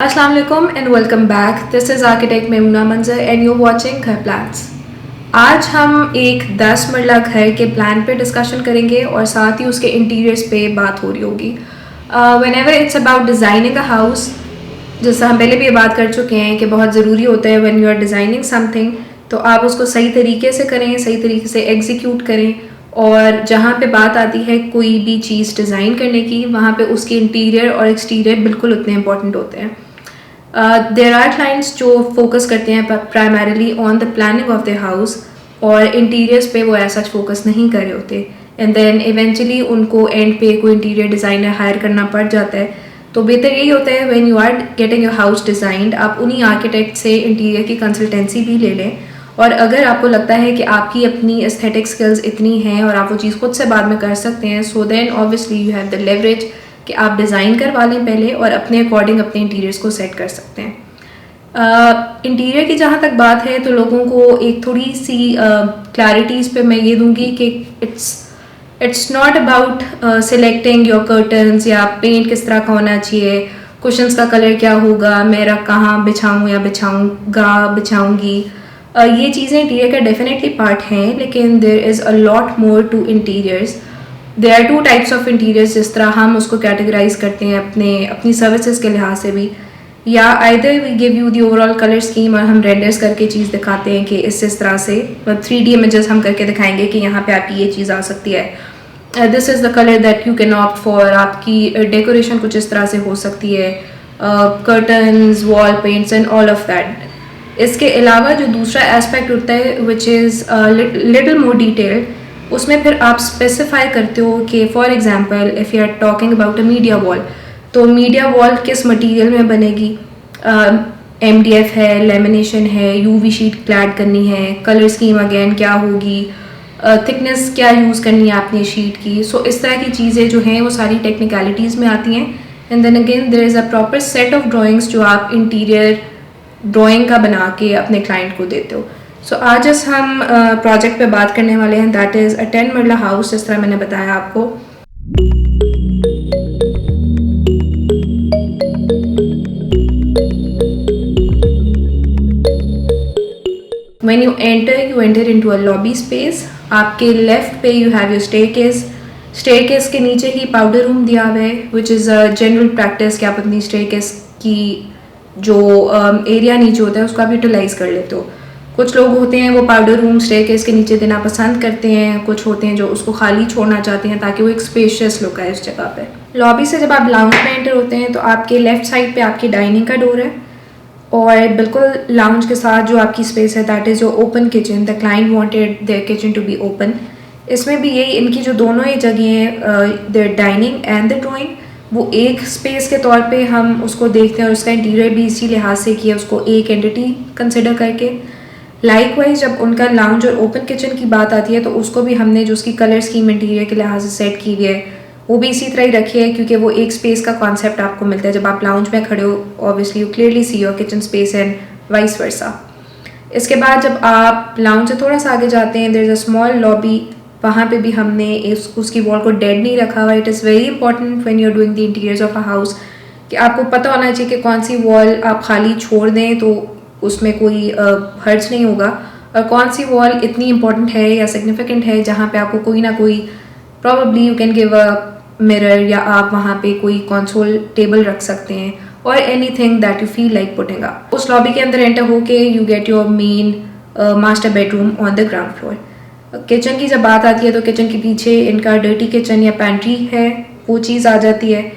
Assalamu alaikum and welcome back. This is architect Memuna Manzar and you're watching घर plans. आज हम एक 10 मरला घर के प्लान पे डिस्कशन करेंगे और साथ ही उसके इंटीरियर्स पे बात हो रही होगी। Whenever it's about designing a house, जैसा हम पहले भी ये बात कर चुके हैं कि बहुत ज़रूरी होता है when you are designing something तो आप उसको सही तरीके से करें, सही तरीके से एग्जीक्यूट करें। और जहाँ पे बात आती है कोई भी चीज़ डिज़ाइन करने की, वहाँ पे उसके इंटीरियर और एक्सटीरियर बिल्कुल उतने इंपॉर्टेंट होते हैं। देयर आर क्लाइंट्स जो फोकस करते हैं primarily on the planning of the house और इंटीरियर्स पे वो ऐसा फोकस नहीं कर रहे होते एंड देन इवेंचुअली उनको एंड पे कोई इंटीरियर डिज़ाइनर हायर करना पड़ जाता है। तो बेहतर यही होता है when you are getting your house designed आप उन्हीं आर्किटेक्ट से इंटीरियर की कंसल्टेंसी भी ले लें। और अगर आपको लगता है कि आपकी अपनी एस्थेटिक स्किल्स इतनी हैं और आप वो चीज़ खुद से बाद में कर सकते हैं, so then obviously you have the leverage कि आप डिज़ाइन करवा लें पहले और अपने अकॉर्डिंग अपने इंटीरियर्स को सेट कर सकते हैं। इंटीरियर की जहाँ तक बात है तो लोगों को एक थोड़ी सी क्लैरिटीज़ पे मैं ये दूंगी कि it's not about selecting your curtains या पेंट किस तरह का होना चाहिए, कुशन्स का कलर क्या होगा, मेरा कहाँ बिछाऊँ या बिछाऊँगी। ये चीज़ें इंटीरियर का डेफिनेटली पार्ट हैं, लेकिन there is a lot more to interiors. There are two types of interiors जिस तरह हम उसको कैटेगराइज करते हैं अपनी सर्विसेज के लिहाज से भी, या either we give you the overall colour scheme और हम रेंडर्स करके चीज़ दिखाते हैं कि इस तरह से 3D इमेजेस हम करके दिखाएंगे कि यहाँ पे आपकी ये चीज़ आ सकती है, this is the colour that you can opt for. आपकी डेकोरेशन कुछ इस तरह से हो सकती है, curtains, wall paints and all of that. इसके अलावा जो दूसरा एस्पेक्ट होता है which is little more detailed, उसमें फिर आप स्पेसिफाई करते हो कि for example if you are talking about a media wall, तो मीडिया वॉल किस मटेरियल में बनेगी, MDF है, लेमिनेशन है, UV शीट क्लैड करनी है, कलर स्कीम अगेन क्या होगी, थिकनेस क्या यूज़ करनी है आपने शीट की। सो इस तरह की चीज़ें जो हैं वो सारी टेक्निकलिटीज़ में आती हैं and then again there is a proper set of drawings जो आप इंटीरियर ड्राइंग का बना के अपने क्लाइंट को देते हो। सो आज हम प्रोजेक्ट पे बात करने वाले हैं दैट इज़ अ 10 मरला हाउस, जिस तरह मैंने बताया आपको। When you enter into a lobby space। आपके लेफ्ट पे you have your staircase. Staircase के नीचे ही पाउडर रूम दिया हुआ है which is a general practice कि आप अपनी स्टेयरकेस की जो एरिया नीचे होता है उसको आप यूटिलाइज कर लेते हो। कुछ लोग होते हैं वो पाउडर रूम स्टेयरकेस के नीचे देना पसंद करते हैं, कुछ होते हैं जो उसको खाली छोड़ना चाहते हैं ताकि वो एक स्पेशियस लुक आए उस जगह पे। लॉबी से जब आप लाउंज में एंटर होते हैं तो आपके लेफ्ट साइड पे आपकी डाइनिंग का डोर है और बिल्कुल लाउंज के साथ जो आपकी स्पेस है that is your open kitchen. The client wanted their kitchen to be open. इसमें भी यही इनकी जो दोनों ही जगह हैं, their dining and the drawing, वो एक स्पेस के तौर पे हम उसको देखते हैं और उसका इंटीरियर भी इसी लिहाज से किया उसको एक एंटिटी कंसिडर करके। लाइकवाइज जब उनका लाउंज और ओपन किचन की बात आती है तो उसको भी हमने जो उसकी कलर स्कीम इंटीरियर के लिहाज से सेट की हुई है वो भी इसी तरह ही रखी है, क्योंकि वो एक स्पेस का कॉन्सेप्ट आपको मिलता है जब आप लाउंज में खड़े हो। Obviously you clearly see your kitchen space and vice versa. इसके बाद जब आप लाउंज से थोड़ा सा आगे जाते हैं there is a small lobby. वहाँ पे भी हमने उसकी वॉल को डेड नहीं रखा हुआ। It is very important when you are doing the interiors of a house कि आपको पता होना चाहिए कि कौन सी वॉल आप खाली छोड़ दें तो उसमें कोई हर्ज नहीं होगा और कौन सी वॉल इतनी इंपॉर्टेंट है या सिग्निफिकेंट है जहाँ पे आपको कोई ना कोई probably you can give a mirror या आप वहाँ पे कोई कंसोल टेबल रख सकते हैं और anything that you feel like putting up. उस लॉबी के अंदर एंटर होके you get your main master bedroom on the ground floor. Kitchen की जब बात आती है तो किचन के पीछे इनका डर्टी किचन या पैंट्री है, वो चीज़ आ जाती है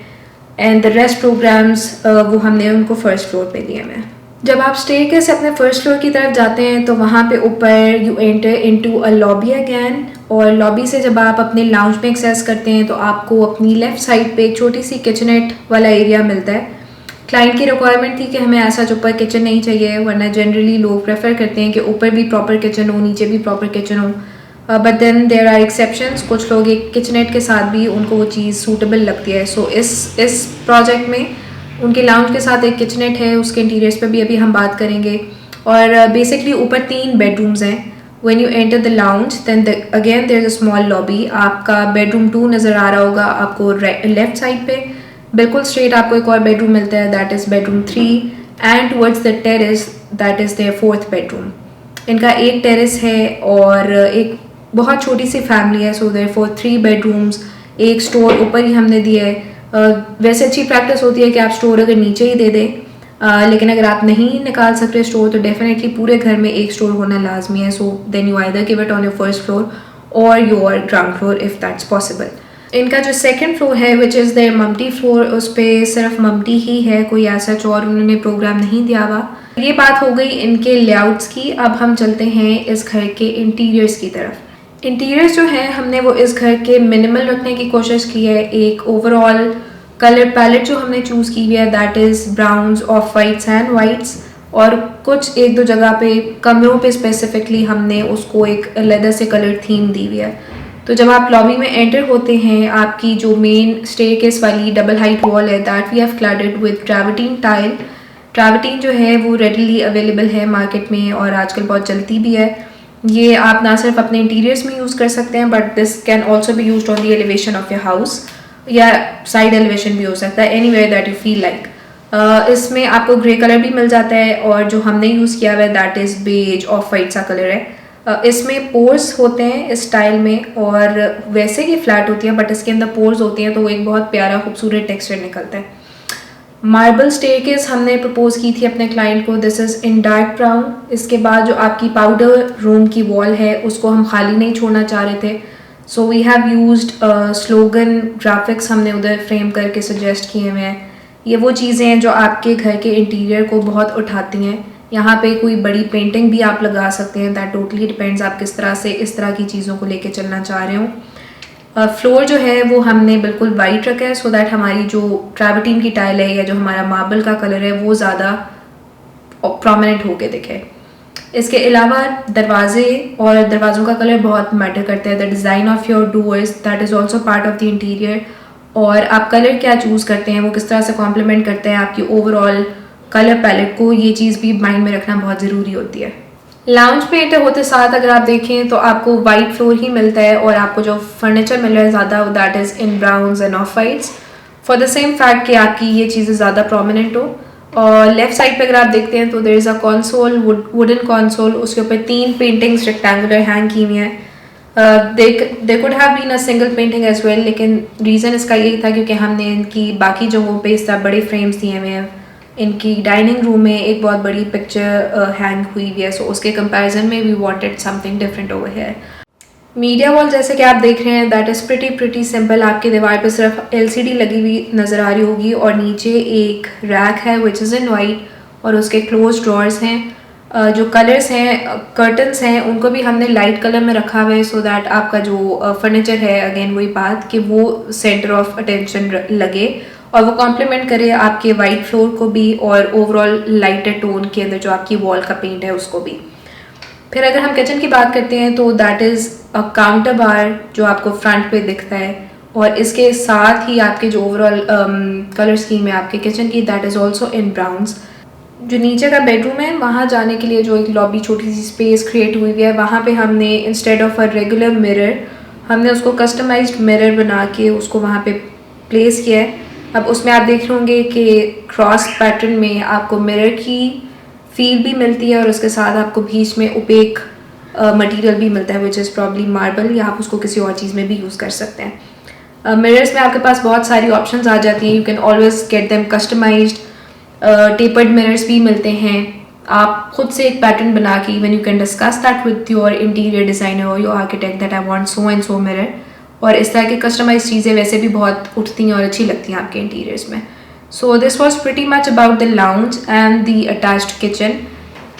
एंड द रेस्ट प्रोग्राम्स वो हमने उनको फर्स्ट फ्लोर पे दिए हैं। जब आप स्टेयरकेस से अपने फर्स्ट फ्लोर की तरफ जाते हैं तो वहाँ पे ऊपर you enter into a lobby again और लॉबी से जब आप अपने लाउंज में एक्सेस करते हैं तो आपको अपनी लेफ़्ट साइड पे एक छोटी सी किचनेट वाला एरिया मिलता है। क्लाइंट की रिक्वायरमेंट थी कि हमें ऐसा जो ऊपर किचन नहीं चाहिए, वरना जनरली लोग प्रेफर करते हैं कि ऊपर भी प्रॉपर किचन हो नीचे भी प्रॉपर किचन हो, but then there are exceptions. कुछ लोग एक किचनेट के साथ भी उनको वो चीज़ सूटेबल लगती है। सो इस प्रोजेक्ट में उनके लाउंज के साथ एक किचनेट है, उसके इंटीरियर्स पे भी अभी हम बात करेंगे। और बेसिकली ऊपर 3 बेडरूम्स हैं। When you enter the lounge then again there is a small lobby. आपका बेडरूम 2 नज़र आ रहा होगा आपको लेफ्ट साइड पे। बिल्कुल स्ट्रेट आपको एक और बेडरूम मिलता है, that is bedroom 3, and towards the terrace that is their 4th bedroom. इनका एक टेरेस है और एक बहुत छोटी सी फैमिली है, सो देयरफॉर 3 बेडरूम्स, एक स्टोर ऊपर ही हमने दिया है। वैसे अच्छी प्रैक्टिस होती है कि आप स्टोर अगर नीचे ही दे दें, लेकिन अगर आप नहीं निकाल सकते स्टोर तो डेफिनेटली पूरे घर में एक स्टोर होना लाजमी है। So then you either give it on your first floor और your ground floor if that's possible. इनका जो सेकंड फ्लोर है which is their mumty floor, उस पर सिर्फ मम्टी ही है, कोई ऐसा और उन्होंने प्रोग्राम नहीं दिया हुआ। ये बात हो गई इनके लेआउट्स की। अब हम चलते हैं इस घर के इंटीरियर्स की तरफ। इंटीरियर्स जो हैं हमने वो इस घर के मिनिमल रखने की कोशिश की है। एक ओवरऑल कलर पैलेट जो हमने चूज़ की हुई है that is browns, off whites and whites, और कुछ एक दो जगह पे कमरों पे स्पेसिफिकली हमने उसको एक लेदर से कलर थीम दी हुई है। तो जब आप लॉबी में एंटर होते हैं, आपकी जो मेन स्टेयरकेस वाली डबल हाइट वॉल है that we have cladded with travertine tile. Travertine जो है वो रेडीली अवेलेबल है मार्केट में और आजकल बहुत चलती भी है। ये आप ना सिर्फ अपने इंटीरियर्स में यूज़ कर सकते हैं but this can also be used on the elevation of your house, या साइड एलिवेशन भी हो सकता है, anywhere that you feel like. इसमें आपको ग्रे कलर भी मिल जाता है और जो हमने यूज़ किया हुआ है that is beige off white सा कलर है। इसमें पोर्स होते हैं इस स्टाइल में, और वैसे ही फ्लैट होती है बट इसके अंदर पोर्स होती हैं तो वो एक बहुत प्यारा खूबसूरत टेक्सचर निकलता है। मार्बल स्टेयरकेस हमने प्रपोज की थी अपने क्लाइंट को, this is in dark brown. इसके बाद जो आपकी पाउडर रूम की वॉल है उसको हम खाली नहीं छोड़ना चाह रहे थे, so we have used slogan graphics हमने उधर फ्रेम करके सजेस्ट किए हुए हैं। ये वो चीज़ें हैं जो आपके घर के इंटीरियर को बहुत उठाती हैं। यहाँ पे कोई बड़ी पेंटिंग भी आप लगा सकते हैं, दैट टोटली डिपेंड्स आप किस तरह से इस तरह की चीज़ों को लेके चलना चाह रहे हो। फ्लोर जो है वो हमने बिल्कुल वाइट रखा है सो दैट हमारी जो ट्रैवर्टीन की टाइल है या जो हमारा मार्बल का कलर है वो ज़्यादा प्रोमिनेंट होके दिखे। इसके अलावा दरवाजे और दरवाज़ों का कलर बहुत मैटर करता है। The design of your doors that is also part of the interior, और आप कलर क्या चूज़ करते हैं वो किस तरह से कॉम्प्लीमेंट करते हैं आपकी ओवरऑल कलर पैलेट को, ये चीज़ भी माइंड में रखना बहुत ज़रूरी होती है। लाउंज पे एंटर होते साथ अगर आप देखें तो आपको वाइट फ्लोर ही मिलता है और आपको जो फर्नीचर मिल रहा है ज़्यादा that is in browns and off whites, for the same fact कि आपकी ये चीज़ें ज़्यादा प्रोमिनेंट हो। और लेफ्ट साइड पे अगर आप देखते हैं तो there is a console, wooden console, उसके ऊपर 3 पेंटिंग्स रेक्टेंगुलर हैंग की हुई हैं। They could have been a single painting as well, लेकिन रीज़न इसका यही था क्योंकि हमने इनकी बाकी जगहों पे इस तरह बड़े फ्रेम्स दिए हुए हैं। इनकी डाइनिंग रूम में एक बहुत बड़ी पिक्चर हैंग हुई हुई है, सो उसके कंपैरिजन में we wanted something different over here. Media wall जैसे कि आप देख रहे हैं दैट इज़ प्रिटी सिंपल। आपकी दीवार पे सिर्फ एलसीडी लगी हुई नज़र आ रही होगी और नीचे एक रैक है विच इज़ इन वाइट और उसके क्लोज ड्रॉर्स हैं। जो कलर्स हैं, कर्टन्स हैं, उनको भी हमने लाइट कलर में रखा हुआ है सो दैट आपका जो फर्नीचर है अगेन वही बात कि वो सेंटर ऑफ अटेंशन लगे और वो कॉम्प्लीमेंट करे आपके वाइट फ्लोर को भी और ओवरऑल लाइटर टोन के अंदर जो आपकी वॉल का पेंट है उसको भी। फिर अगर हम किचन की बात करते हैं तो दैट इज़ अ काउंटर बार जो आपको फ्रंट पे दिखता है और इसके साथ ही आपके जो ओवरऑल कलर स्कीम है आपके किचन की that is also in browns. जो नीचे का बेडरूम है वहाँ जाने के लिए जो एक लॉबी छोटी सी स्पेस क्रिएट हुई है वहाँ पे हमने instead of a regular mirror हमने उसको कस्टमाइज्ड मिरर बना के उसको वहाँ पे प्लेस किया है। अब उसमें आप देख रहे होंगे कि क्रॉस पैटर्न में आपको मिरर की फील भी मिलती है और उसके साथ आपको बीच में ओपेक मटेरियल भी मिलता है विच इज़ प्रॉब्ली मार्बल, या आप उसको किसी और चीज़ में भी यूज़ कर सकते हैं। मिरर्स में आपके पास बहुत सारी ऑप्शंस आ जाती हैं, you can always get them customised. Tapered mirrors भी मिलते हैं, आप खुद से एक पैटर्न बना के even you can discuss that with your interior designer और your architect that I want so and so mirror, और इस तरह की कस्टमाइज चीज़ें वैसे भी बहुत उठती हैं और अच्छी लगती हैं आपके इंटीरियर्स में। So this was pretty much about the lounge and the attached kitchen.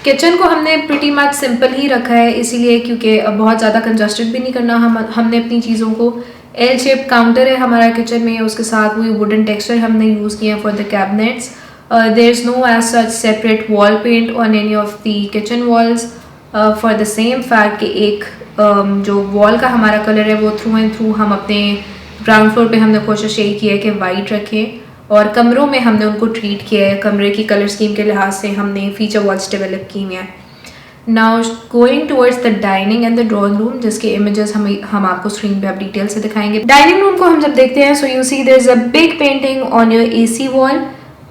Kitchen को हमने प्रिटी मच सिंपल ही रखा है इसीलिए क्योंकि बहुत ज़्यादा कंजस्टेड भी नहीं करना हमने अपनी चीज़ों को। एल शेप काउंटर है हमारा किचन में, उसके साथ वही वुडन टेक्सचर हमने यूज़ किए हैं for the cabinets. There is no as such separate wall paint on any of the kitchen walls for the same fact कि एक जो वॉल का हमारा कलर है वो थ्रू एंड थ्रू हम अपने ग्राउंड फ्लोर पे हमने कोशिश यही की है कि वाइट रखें और कमरों में हमने उनको ट्रीट किया है, कमरे की कलर स्कीम के लिहाज से हमने फीचर वॉल्स डेवलप की हुई हैं। Now going towards the dining and the drawing room, जिसके इमेजेस हम आपको स्क्रीन पे अब डिटेल से दिखाएंगे। डाइनिंग रूम को हम जब देखते हैं, so you see there is a big painting on your AC wall.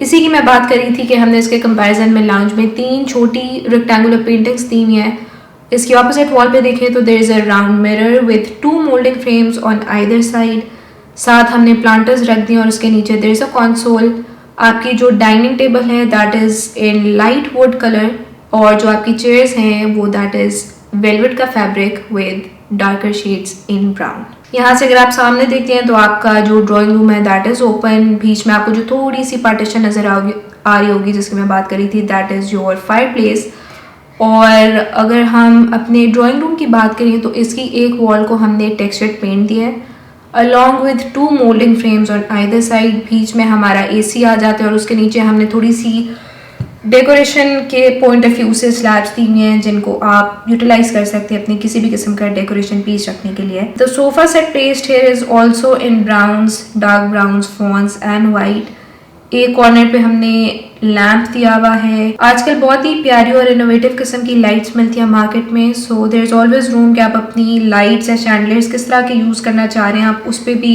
इसी की मैं बात कर रही थी कि हमने इसके कंपैरिजन में लाउंज में 3 छोटी रेक्टेंगुलर पेंटिंग्स दी हुई हैं। इसकी ऑपोजिट वॉल पे देखें तो there is a round mirror with 2 moulding frames on either side. साथ हमने प्लांटर्स रख दिए और उसके नीचे देयर इज अ कंसोल। आपकी जो डाइनिंग टेबल है that is in light wood colour, और जो आपकी चेयर्स हैं वो दैट इज़ वेलवेट का fabric with darker shades in brown. यहाँ से अगर आप सामने देखते हैं तो आपका जो ड्राइंग रूम है दैट इज़ ओपन। बीच में आपको जो थोड़ी सी पार्टीशन नज़र आ रही होगी जिसकी मैं बात करी थी, that is your fire place. और अगर हम अपने ड्राइंग रूम की बात करें तो इसकी एक वॉल को हमने टेक्सचर्ड पेंट दिया है along with 2 moulding frames on either side. बीच में हमारा एसी आ जाता है और उसके नीचे हमने थोड़ी सी डेकोरेशन के पॉइंट ऑफ व्यू से स्लैब्स दी हुई हैं जिनको आप यूटिलाइज कर सकते हैं अपनी किसी भी किस्म का डेकोरेशन पीस रखने के लिए। The sofa set placed here is also in browns, dark browns, fawns and white. एक कॉर्नर पे हमने लैंप दिया हुआ है। आजकल बहुत ही प्यारी और इनोवेटिव किस्म की लाइट्स मिलती हैं मार्केट में, so there is always room कि आप अपनी लाइट्स या शैंडलियर्स किस तरह के यूज़ करना चाह रहे हैं, आप उस पर भी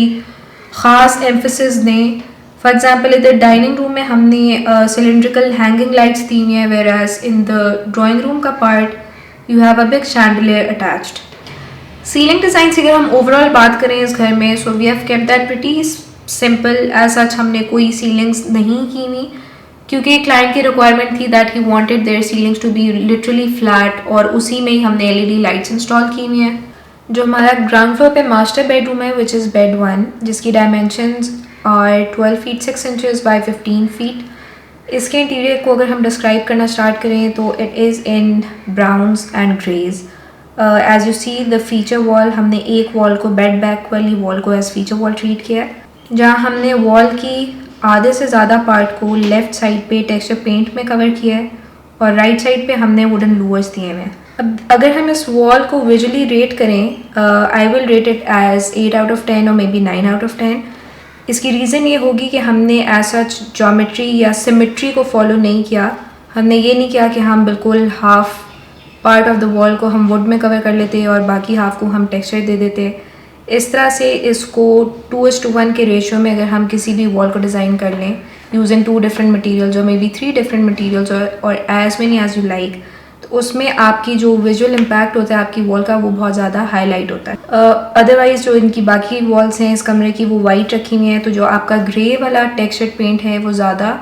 ख़ास एम्फेसिस दें। फॉर एग्जाम्पल इधर डाइनिंग रूम में हमने सिलेंड्रिकल हैंगिंग लाइट्स दी हुई हैं, whereas in the drawing room का part you have a big chandelier attached. Ceiling design से अगर हम ओवरऑल बात करें इस घर में, so we have kept that pretty simple. As such हमने कोई सीलिंग्स नहीं की हुई क्योंकि क्लाइंट की रिक्वायरमेंट थी that he wanted their ceilings to be literally flat, और उसी में ही हमने एलईडी लाइट्स इंस्टॉल की हुई हैं। जो हमारा ग्राउंड फ्लोर पे मास्टर बेडरूम है विच इज़ बेड 1, जिसकी डायमेंशंस और 12 फीट 6 इंचेस बाय 15 फीट। इसके इंटीरियर को अगर हम डिस्क्राइब करना स्टार्ट करें तो it is in browns and greys. As you see the feature wall, हमने एक वॉल को बेड बैक वाली वॉल को एज फीचर वॉल ट्रीट किया है, जहाँ हमने वॉल की आधे से ज़्यादा पार्ट को लेफ़्ट साइड पे टेक्सचर पेंट में कवर किया है और राइट साइड पे हमने वुडन लूवर्स दिए हुए हैं। अब अगर हम इस वॉल को विजुअली रेट करें, I will rate it as 8 out of 10 और मे बी 9 आउट ऑफ 10। इसकी रीज़न ये होगी कि हमने एज सच ज्योमेट्री या सिमेट्री को फॉलो नहीं किया। हमने ये नहीं किया कि हम बिल्कुल half part of the wall को हम वुड में कवर कर लेते और बाकी हाफ को हम टेक्सचर दे देते। इस तरह से इसको 2:1 के रेशियो में अगर हम किसी भी वॉल को डिज़ाइन कर लें यूजिंग 2 डिफरेंट मटेरियल्स और मे बी 3 डिफरेंट मटेरियल्स और as many as you like, तो उसमें आपकी जो विजुअल इम्पैक्ट होता है आपकी वॉल का वो बहुत ज़्यादा हाईलाइट होता है। अदरवाइज़ जो इनकी बाकी वॉल्स हैं इस कमरे की वो वाइट रखी हुई हैं, तो जो आपका ग्रे वाला टेक्सचर्ड पेंट है वो ज़्यादा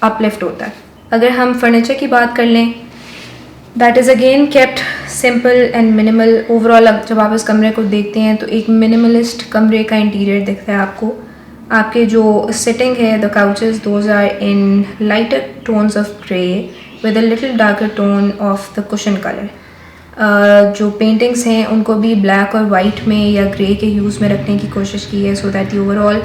अपलिफ्ट होता है। अगर हम फर्नीचर की बात कर लें, that is again kept simple and minimal. Overall जब आप इस कमरे को देखते हैं तो एक मिनिमलिस्ट कमरे का इंटीरियर दिखता है आपको। आपके जो सिटिंग है the couches those are in lighter tones of grey with a little darker tone of the cushion colour. जो पेंटिंग्स हैं उनको भी ब्लैक और वाइट में या ग्रे के ह्यूज़ में रखने की कोशिश की है so that the overall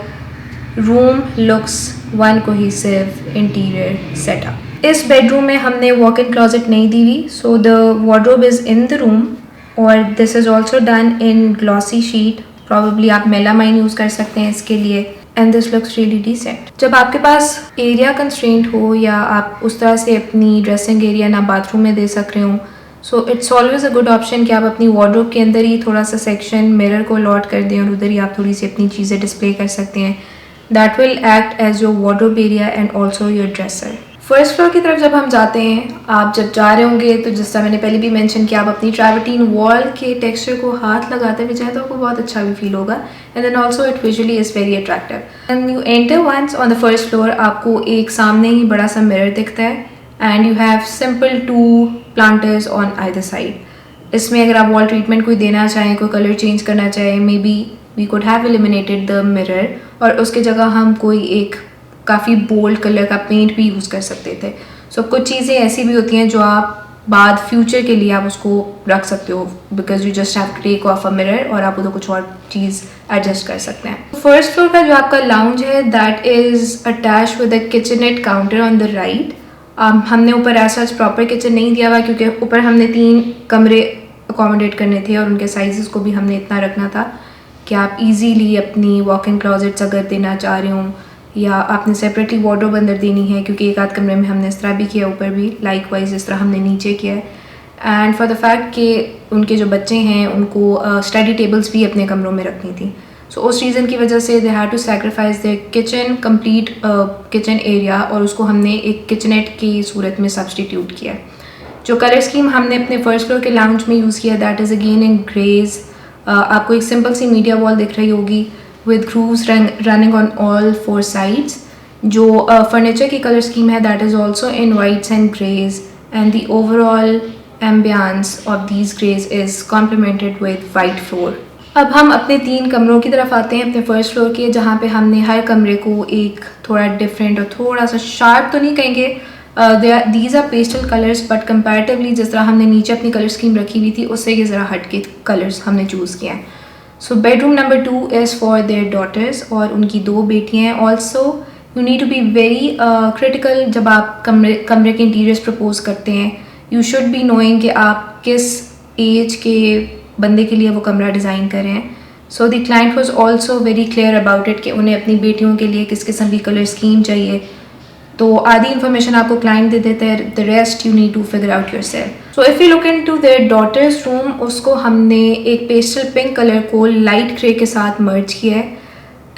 room looks one cohesive interior setup. इस बेडरूम में हमने वॉक इन क्लोजेट नहीं दी हुई, so the wardrobe is in the room और this is also done in glossy sheet. Probably आप मेलामाइन यूज़ कर सकते हैं इसके लिए and this looks really decent. जब आपके पास एरिया कंस्ट्रेंट हो या आप उस तरह से अपनी ड्रेसिंग एरिया ना बाथरूम में दे सक रहे हो, so it's always a good option कि आप अपनी वार्डरोब के अंदर ही थोड़ा सा सेक्शन मिरर को अलॉट कर दें और उधर ही आप थोड़ी सी अपनी चीज़ें डिस्प्ले कर सकते हैं। That will act as your wardrobe area and also your dresser. First floor की तरफ जब हम जाते हैं, आप जब जा रहे होंगे तो जिस तरह मैंने पहले भी मेंशन किया, आप अपनी ट्रैवर्टीन वॉल के टेक्सचर को हाथ लगाते हुए जाए तो आपको बहुत अच्छा भी फील होगा and then also it visually is very attractive. And you enter once on the first floor, आपको एक सामने ही बड़ा सा मिरर दिखता है and you have simple 2 planters on either side. इसमें अगर आप वॉल ट्रीटमेंट कोई देना चाहें, कोई कलर चेंज करना चाहें, maybe we could have eliminated the mirror और उसकी जगह हम कोई एक काफ़ी बोल्ड कलर का पेंट भी यूज़ कर सकते थे। सो कुछ चीज़ें ऐसी भी होती हैं जो आप बाद फ्यूचर के लिए आप उसको रख सकते हो because you just have to take off a mirror और आप उधर कुछ और चीज़ एडजस्ट कर सकते हैं। फर्स्ट फ्लोर का जो आपका लाउंज है that is attach with a kitchenette counter on the right. हमने ऊपर ऐसा प्रॉपर किचन नहीं दिया हुआ क्योंकि ऊपर हमने 3 कमरे अकोमोडेट करने थे और उनके साइजेस को भी हमने इतना रखना था कि आप इजीली अपनी वॉक इन क्लोजेट्स अगर देना चाह रहे हो या आपने सेपरेटली वार्डरोब अंदर देनी है, क्योंकि एक आध कमरे में हमने इस तरह भी किया ऊपर भी, लाइकवाइज इस तरह हमने नीचे किया है। एंड फॉर द फैक्ट कि उनके जो बच्चे हैं उनको स्टडी टेबल्स भी अपने कमरों में रखनी थी. सो उस रीज़न की वजह से they had to sacrifice their kitchen, complete kitchen area, और उसको हमने एक किचनेट की सूरत में सब्सटीट्यूट किया. जो कलर स्कीम हमने अपने फर्स्ट फ्लोर के लाउंज में यूज़ किया that is again in greys. आपको एक सिंपल सी मीडिया वॉल दिख रही होगी with grooves running on all 4 sides. जो फर्नीचर की कलर स्कीम है that is also in whites and greys, and the overall ambience of these greys is complemented with white floor. अब हम अपने 3 कमरों की तरफ आते हैं, अपने फर्स्ट फ्लोर के, जहाँ पे हमने हर कमरे को एक थोड़ा डिफरेंट और थोड़ा सा शार्प तो नहीं कहेंगे, these are pastel colours, but comparatively जिस तरह हमने नीचे अपनी कलर स्कीम रखी हुई थी उससे ये ज़रा हट के कलर्स हमने चूज़ किया है. So bedroom number 2 is for their daughters, और उनकी 2 बेटियाँ हैं. Also you need to be very critical जब आप कमरे के इंटीरियर्स प्रपोज करते हैं. यू शुड बी नोइंग कि आप किस एज के बंदे के लिए वो कमरा डिज़ाइन कर रहे हैं. So the client was also very clear about it कि उन्हें अपनी बेटियों के लिए किस किस्म की कलर स्कीम चाहिए. तो आधी इन्फॉर्मेशन आपको क्लाइंट दे देते हैं, the rest you need to figure out yourself. So if you look into their daughter's room, उसको हमने एक पेस्टल पिंक कलर को लाइट ग्रे के साथ मर्ज किया है,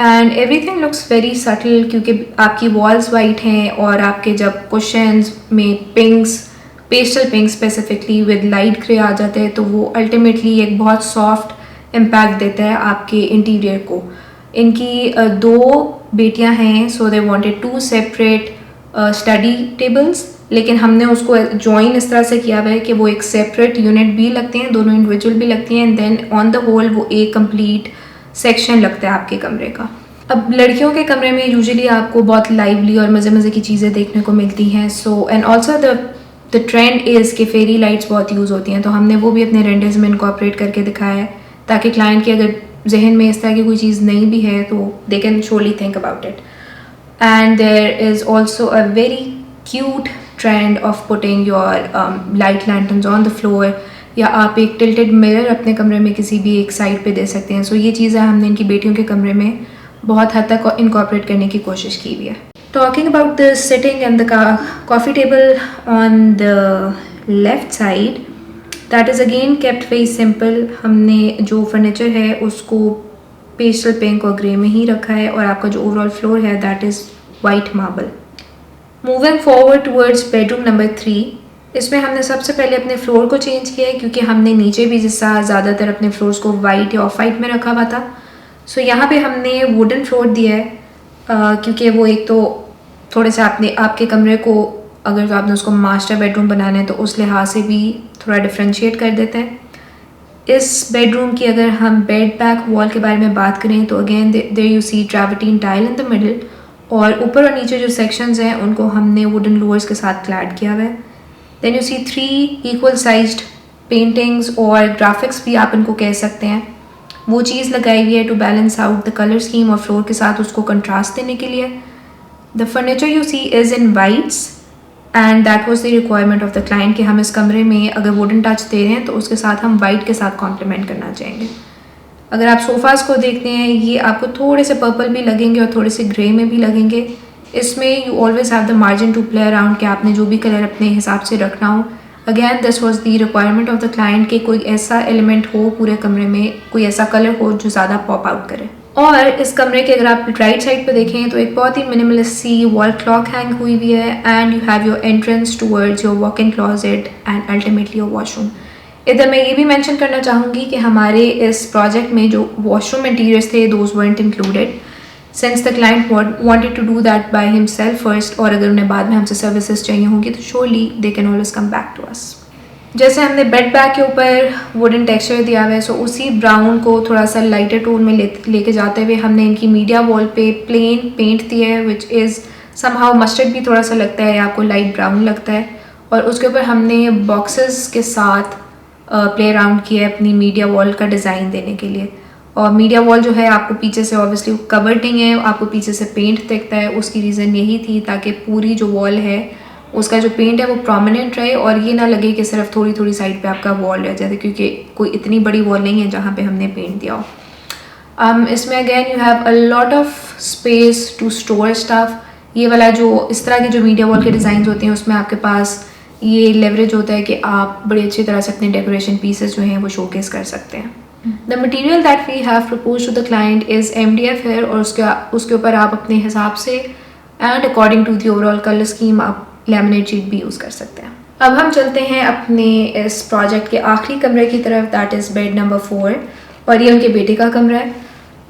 and everything looks very subtle क्योंकि आपकी वॉल्स वाइट हैं और आपके जब कुशन्स में pinks, pastel pink specifically with light grey आ जाते हैं तो वो अल्टीमेटली एक बहुत सॉफ्ट इम्पैक्ट देता है आपके इंटीरियर को. इनकी 2 बेटियां हैं, so they wanted 2 separate study tables, लेकिन हमने उसको जॉइन इस तरह से किया हुआ है कि वो एक सेपरेट यूनिट भी लगते हैं, दोनों इंडिविजुअल भी लगती हैं, and then on the whole वो एक कंप्लीट सेक्शन लगता है आपके कमरे का. अब लड़कियों के कमरे में यूजुअली आपको बहुत लाइवली और मज़े मज़े की चीज़ें देखने को मिलती हैं. So and also the trend is कि फेरी लाइट्स बहुत यूज़ होती हैं, तो हमने वो भी अपने रेंडर्स में इनकॉर्पोरेट करके दिखाया है ताकि क्लाइंट के अगर जहन में इस तरह की कोई चीज़ नहीं भी है तो they can surely think about it. And there is also a very cute trend of putting your light lanterns on the floor, या आप एक टिल्टेड मिरर अपने कमरे में किसी भी एक साइड पे दे सकते हैं. सो ये चीज़ें हमने इनकी बेटियों के कमरे में बहुत हद तक इनकॉर्पोरेट करने की कोशिश की हुई है. Talking about the sitting and the coffee table on the left side, that is again kept very simple. हमने जो फर्नीचर है उसको पेस्टल पिंक और ग्रे में ही रखा है, और आपका जो ओवरऑल फ्लोर है that is white marble. Moving forward towards bedroom number 3, इसमें हमने सबसे पहले अपने फ्लोर को चेंज किया है क्योंकि हमने नीचे भी जिसका ज़्यादातर अपने फ्लोर्स को वाइट या ऑफ वाइट में रखा हुआ था. सो यहाँ पे हमने वुडन फ्लोर दिया है क्योंकि वो एक तो थोड़े से आपके कमरे को अगर तो आपने उसको मास्टर बेडरूम बनाना है तो उस लिहाज से भी थोड़ा डिफ्रेंशिएट कर देता है. इस बेडरूम की अगर हम बेड बैक वॉल के बारे में बात करें तो again there you see travertine tile in the middle, और ऊपर और नीचे जो सेक्शंस हैं उनको हमने वुडन लोअर्स के साथ क्लैड किया हुआ है. Then you see 3 equal sized paintings और ग्राफिक्स भी आप इनको कह सकते हैं, वो चीज़ लगाई हुई है to balance out the colour scheme और फ्लोर के साथ उसको कंट्रास्ट देने के लिए. The furniture you see is in whites and that was the requirement of the client कि हम इस कमरे में अगर वुडन टच दे रहे हैं तो उसके साथ हम वाइट के साथ कॉम्प्लीमेंट करना चाहेंगे. अगर आप सोफ़ाज़ को देखते हैं ये आपको थोड़े से पर्पल भी लगेंगे और थोड़े से ग्रे में भी लगेंगे. इसमें you always have the margin to play around कि आपने जो भी कलर अपने हिसाब से रखना हो. Again this was the requirement of the client कि कोई ऐसा एलिमेंट हो पूरे कमरे में, कोई ऐसा कलर हो जो ज़्यादा पॉप आउट करे. और इस कमरे के अगर आप राइट साइड पे देखें तो एक बहुत ही मिनिमलिस्ट सी वॉल क्लॉक हैंग हुई हुई है, and you have your entrance towards your walk in closet and ultimately your washroom. इधर मैं ये भी मेंशन करना चाहूँगी कि हमारे इस प्रोजेक्ट में जो वॉशरूम इंटीरियर्स थे those weren't included since the client wanted to do that by himself first, और अगर उन्हें बाद में हमसे सर्विसेज चाहिए होंगी तो surely they can always come back to us. जैसे हमने बेड बैक के ऊपर वुडन टेक्सचर दिया हुआ है, सो उसी ब्राउन को थोड़ा सा लाइटर टोन में लेके जाते हुए हमने इनकी मीडिया वॉल पे प्लेन पेंट दिया है विच इज़ समहाउ मस्टर्ड भी थोड़ा सा लगता है, आपको लाइट ब्राउन लगता है, और उसके ऊपर हमने बॉक्सेस के साथ प्ले अराउंड किया है अपनी मीडिया वॉल का डिज़ाइन देने के लिए. और मीडिया वॉल जो है आपको पीछे से ऑब्वियसली कवर्ड नहीं है, आपको पीछे से पेंट दिखता है. उसकी रीज़न यही थी ताकि पूरी जो वॉल है उसका जो पेंट है वो प्रोमिनेंट रहे और ये ना लगे कि सिर्फ थोड़ी थोड़ी साइड पे आपका वॉल रह जाए, क्योंकि कोई इतनी बड़ी वॉल नहीं है जहाँ पे हमने पेंट दिया हो. इसमें again you have a lot of space to store stuff. ये वाला जो इस तरह के जो मीडिया वॉल के डिज़ाइन होते हैं उसमें आपके पास ये लेवरेज होता है कि आप बड़ी अच्छी तरह से अपने डेकोरेशन पीसेस जो हैं वो शोकेस कर सकते हैं. The material that we have propose to the client is MDF है और उसके ऊपर आप अपने हिसाब से and according to the overall colour scheme आप लैमिनेट शीट भी यूज़ कर सकते हैं. अब हम चलते हैं अपने इस प्रोजेक्ट के आखिरी कमरे की तरफ, दैट इज़ बेड नंबर 4 और ये उनके बेटे का कमरा है.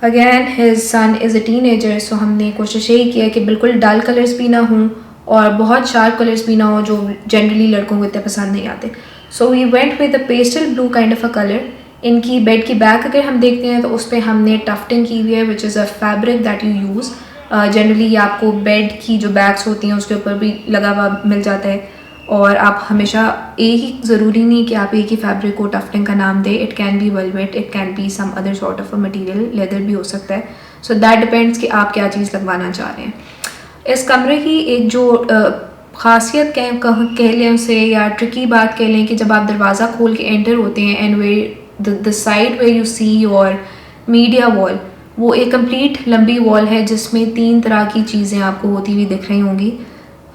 Again his son is a teenager, so हमने कोशिश यही की है कि बिल्कुल डल कलर्स भी ना हों और बहुत शार्प कलर्स भी ना हो जो जनरली लड़कों को इतने पसंद नहीं आते. So we went with a pastel blue kind of a colour. इनकी बेड की बैक अगर हम देखते हैं तो उस पर हमने टफ्टिंग की हुई है which is a fabric that you use. Generally ये आपको बेड की जो बैग्स होती हैं उसके ऊपर भी लगा हुआ मिल जाता है और आप हमेशा एक ही ज़रूरी नहीं कि आप एक ही फैब्रिक को टफ्टिंग का नाम दें. It can be velvet, it can be some other sort of a material, leather भी हो सकता है. सो दैट डिपेंड्स कि आप क्या चीज़ लगवाना चाह रहे हैं. इस कमरे की एक जो ख़ासियत कह लें उसे या ट्रिकी बात कह लें कि जब आप दरवाज़ा खोल के एंटर होते हैं and way the side way you see your media wall, वो एक कंप्लीट लंबी वॉल है जिसमें 3 तरह की चीज़ें आपको होती हुई दिख रही होंगी.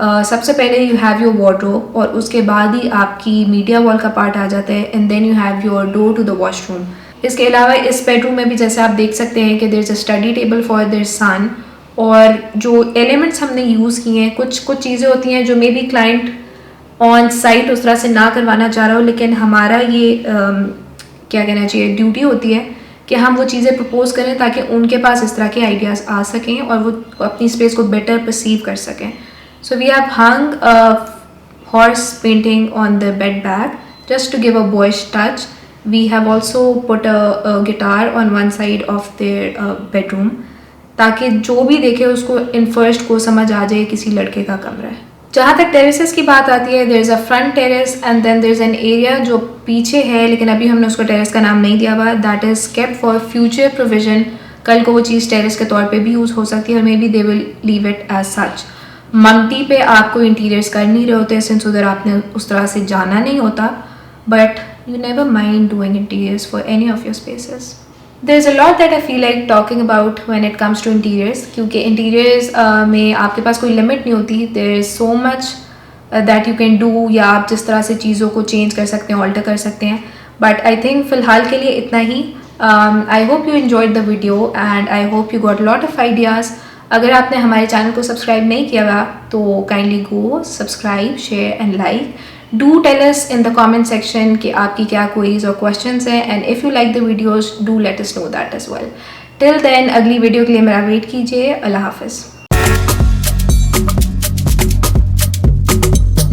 सबसे पहले यू हैव योर वार्डरोब और उसके बाद ही आपकी मीडिया वॉल का पार्ट आ जाता है and then you have your door to the washroom. इसके अलावा इस बेडरूम में भी जैसे आप देख सकते हैं कि there is a study table for their son. और जो एलिमेंट्स हमने यूज़ किए हैं, कुछ चीज़ें होती हैं जो may be client on site उस तरह से ना करवाना चाह रहा हो, लेकिन हमारा ये क्या कहना चाहिए ड्यूटी होती है कि हम वो चीज़ें प्रपोज करें ताकि उनके पास इस तरह के आइडियाज़ आ सकें और वो अपनी स्पेस को बेटर परसीव कर सकें. So we have hung horse painting on the bed back just to give a boy's touch. We have also put a guitar on one side of their bedroom ताकि जो भी देखे उसको in first को समझ आ जाए किसी लड़के का कमरा है. जहाँ तक टेरेसेस की बात आती है, there is a front terrace and then there is an area जो पीछे है लेकिन अभी हमने उसको टेरेस का नाम नहीं दिया हुआ. That is kept for future provision. कल को वो चीज़ टेरेस के तौर पे भी यूज़ हो सकती है और maybe they will leave it as such. Mumty पे आपको इंटीरियर्स कर नहीं रहे होते सिंस उधर आपने उस तरह से जाना नहीं होता, but you never mind doing interiors for any of your spaces. There's a lot that I feel like talking about when it comes to interiors क्योंकि interiors में आपके पास कोई लिमिट नहीं होती. There is so much that you can do या आप जिस तरह से चीज़ों को चेंज कर सकते हैं, ऑल्टर कर सकते हैं. बट आई थिंक फ़िलहाल के लिए इतना ही. I hope you enjoyed the video and I hope you got a lot of ideas. अगर आपने हमारे चैनल को सब्सक्राइब नहीं किया हुआ तो kindly go subscribe, share and like. Do tell us in the comment section कि आपकी क्या queries और questions हैं and if you like the videos do let us know that as well. Till then अगली वीडियो के लिए मेरा wait कीजिए. अल्लाह हाफिज़.